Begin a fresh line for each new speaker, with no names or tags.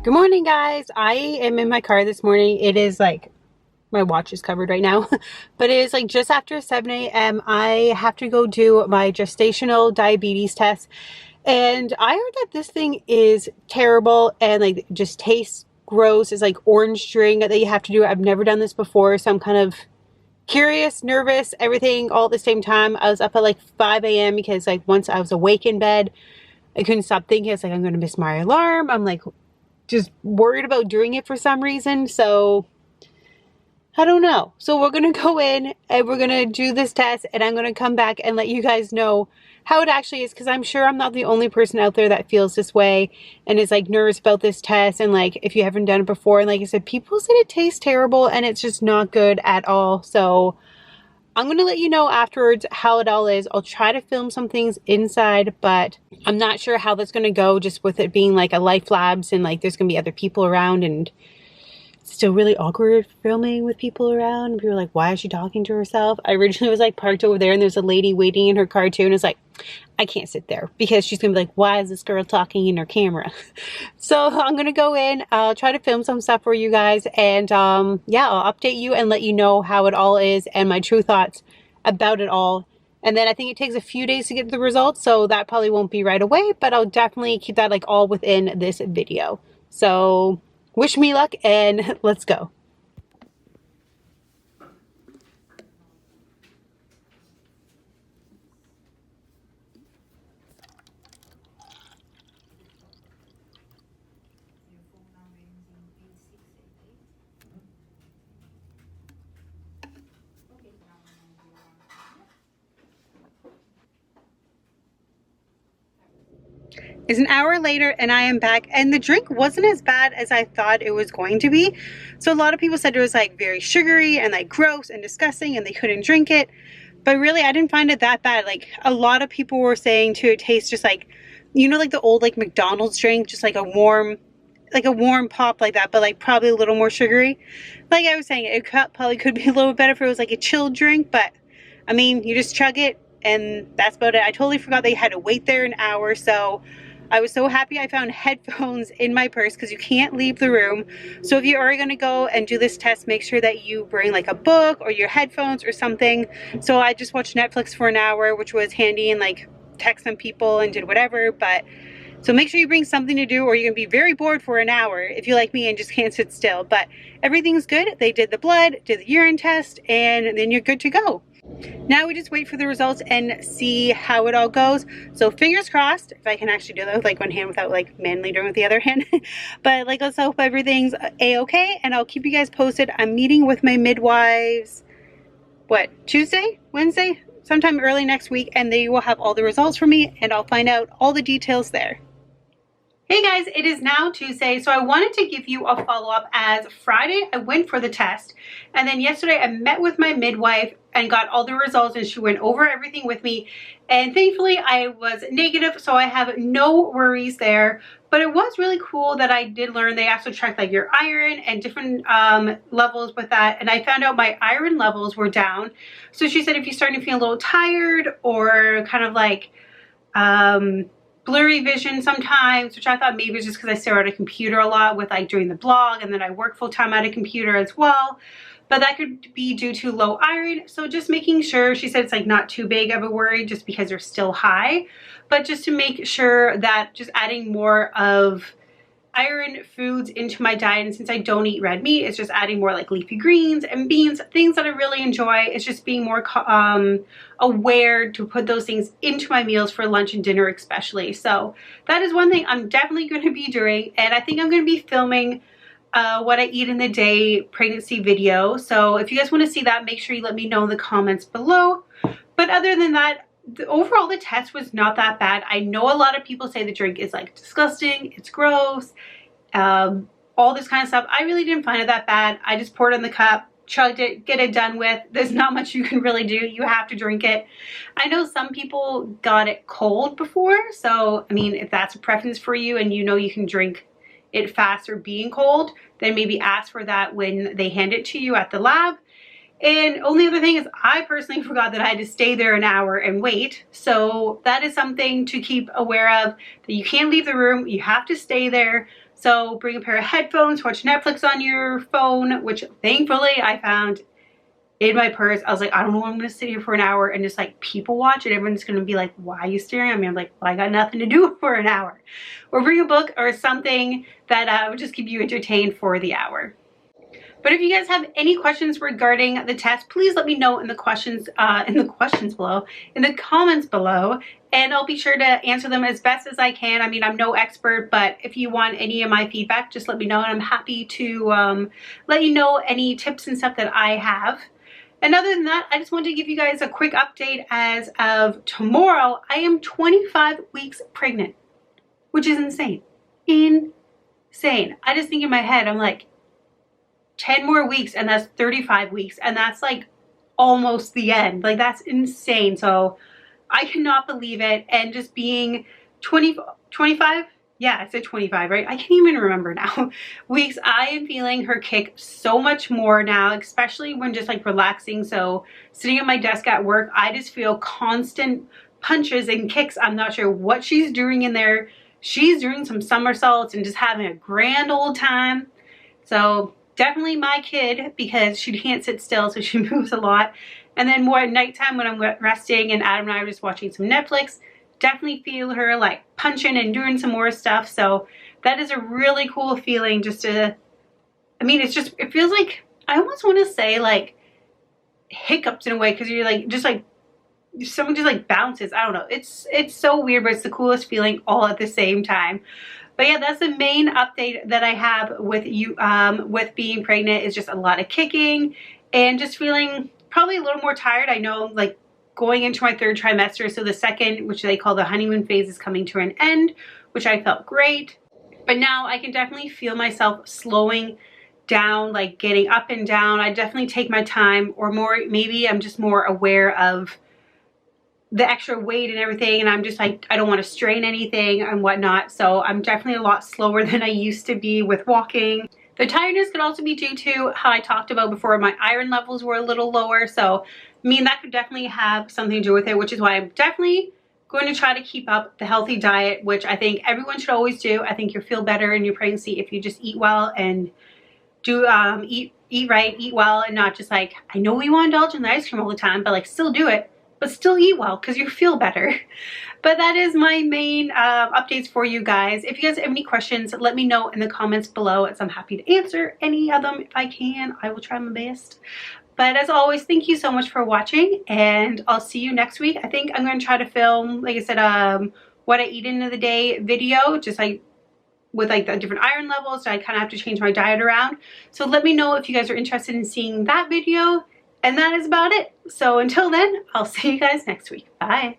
Good morning, guys. I am in my car this morning. It is like, my watch is covered right now, but it is like just after 7 a.m. I have to go do my gestational diabetes test. And I heard that this thing is terrible and like just tastes gross. It's like orange drink that you have to do. I've never done this before, so I'm kind of curious, nervous, everything all at the same time. I was up at like 5 a.m. because like once I was awake in bed, I couldn't stop thinking. It's like, I'm going to miss my alarm. I'm like, just worried about doing it for some reason. So I don't know. So we're going to go in and we're going to do this test, and I'm going to come back and let you guys know how it actually is, because I'm sure I'm not the only person out there that feels this way and is like nervous about this test. And like, if you haven't done it before, and like I said, people said it tastes terrible and it's just not good at all. So I'm going to let you know afterwards how it all is. I'll try to film some things inside, but I'm not sure how that's going to go, just with it being like a Life Labs and like there's going to be other people around, and it's still really awkward filming with people around. People are like, why is she talking to herself? I originally was like parked over there and there's a lady waiting in her car too, and it's like, I can't sit there because she's going to be like, why is this girl talking in her camera? So I'm going to go in, I'll try to film some stuff for you guys, and yeah, I'll update you and let you know how it all is and my true thoughts about it all. And then I think it takes a few days to get the results, so that probably won't be right away, but I'll definitely keep that like all within this video. So wish me luck and let's go. It's an hour later and I am back, and the drink wasn't as bad as I thought it was going to be. So a lot of people said it was like very sugary and like gross and disgusting and they couldn't drink it. But really, I didn't find it that bad. Like a lot of people were saying too, it tastes just like, you know, like the old like McDonald's drink, just like a warm pop like that, but like probably a little more sugary. Like I was saying, it probably could be a little bit better if it was like a chilled drink, but I mean, you just chug it and that's about it. I totally forgot they had to wait there an hour, so I was so happy I found headphones in my purse because you can't leave the room. So if you are going to go and do this test, make sure that you bring like a book or your headphones or something. So I just watched Netflix for an hour, which was handy, and like text some people and did whatever. But so make sure you bring something to do, or you're going to be very bored for an hour if you like me and just can't sit still. But everything's good. They did the blood, did the urine test, and then you're good to go. Now we just wait for the results and see how it all goes. So fingers crossed, if I can actually do that with like one hand without like manly doing with the other hand. But like, let's hope everything's a-okay, and I'll keep you guys posted. I'm meeting with my midwives, what, Tuesday, Wednesday, sometime early next week, and they will have all the results for me, and I'll find out all the details there. Hey guys, it is now Tuesday, so I wanted to give you a follow-up, as Friday I went for the test, and then yesterday I met with my midwife and got all the results, and she went over everything with me, and thankfully I was negative, so I have no worries there. But it was really cool that I did learn they also checked like your iron and different levels with that, and I found out my iron levels were down. So she said if you're starting to feel a little tired or kind of like blurry vision sometimes, which I thought maybe was just because I stare at a computer a lot with like doing the blog, and then I work full-time at a computer as well, but that could be due to low iron. So just making sure, she said it's like not too big of a worry just because they're still high, but just to make sure that just adding more of iron foods into my diet, and since I don't eat red meat, it's just adding more like leafy greens and beans, things that I really enjoy. It's just being more aware to put those things into my meals for lunch and dinner especially. So that is one thing I'm definitely going to be doing, and I think I'm going to be filming what I eat in the day pregnancy video. So if you guys want to see that, make sure you let me know in the comments below. But other than that, overall the test was not that bad. I know a lot of people say the drink is like disgusting, it's gross, all this kind of stuff. I really didn't find it that bad. I just poured it in the cup, chugged it, get it done with. There's not much you can really do. You have to drink it. I know some people got it cold before, so I mean, if that's a preference for you and you know you can drink it faster being cold, then maybe ask for that when they hand it to you at the lab. And only other thing is, I personally forgot that I had to stay there an hour and wait. So that is something to keep aware of, that you can't leave the room. You have to stay there. So bring a pair of headphones, watch Netflix on your phone, which thankfully I found in my purse. I was like, I don't know, I'm gonna sit here for an hour and just like people watch, and everyone's gonna be like, why are you staring at me? I'm like, well, I got nothing to do for an hour. Or bring a book or something that would just keep you entertained for the hour. But if you guys have any questions regarding the test, please let me know in the questions below, in the comments below, and I'll be sure to answer them as best as I can. I mean, I'm no expert, but if you want any of my feedback, just let me know, and I'm happy to let you know any tips and stuff that I have. And other than that, I just wanted to give you guys a quick update. As of tomorrow, I am 25 weeks pregnant, which is insane. Insane. I just think in my head, I'm like, 10 more weeks and that's 35 weeks, and that's like almost the end. Like, that's insane. So I cannot believe it. And just being 25, yeah, I said 25, right? I can't even remember now. Weeks, I am feeling her kick so much more now, especially when just like relaxing. So sitting at my desk at work, I just feel constant punches and kicks. I'm not sure what she's doing in there. She's doing some somersaults and just having a grand old time. So definitely my kid, because she can't sit still, so she moves a lot. And then more at nighttime when I'm resting and Adam and I are just watching some Netflix, definitely feel her like punching and doing some more stuff. So that is a really cool feeling. Just to, I mean, it's just, it feels like, I almost want to say like hiccups in a way, because you're like, just like, someone just like bounces. I don't know. It's so weird, but it's the coolest feeling all at the same time. But yeah, that's the main update that I have with you, with being pregnant, is just a lot of kicking and just feeling probably a little more tired. I know, like, going into my 3rd trimester, so the second, which they call the honeymoon phase, is coming to an end, which I felt great. But now I can definitely feel myself slowing down, like getting up and down. I definitely take my time, or more, maybe I'm just more aware of the extra weight and everything, and I'm just like, I don't want to strain anything and whatnot. So I'm definitely a lot slower than I used to be with walking. The tiredness could also be due to how I talked about before, my iron levels were a little lower. So I mean, that could definitely have something to do with it, which is why I'm definitely going to try to keep up the healthy diet, which I think everyone should always do. I think you'll feel better in your pregnancy if you just eat well and do eat right, eat well, and not just like, I know we want to indulge in the ice cream all the time, but like still do it, but still eat well, because you feel better. But that is my main updates for you guys. If you guys have any questions, let me know in the comments below, as I'm happy to answer any of them if I can. I will try my best. But as always, thank you so much for watching, and I'll see you next week. I think I'm going to try to film, like I said, what I eat in the day video, just like with like the different iron levels. So I kind of have to change my diet around. So let me know if you guys are interested in seeing that video. And that is about it. So until then, I'll see you guys next week. Bye.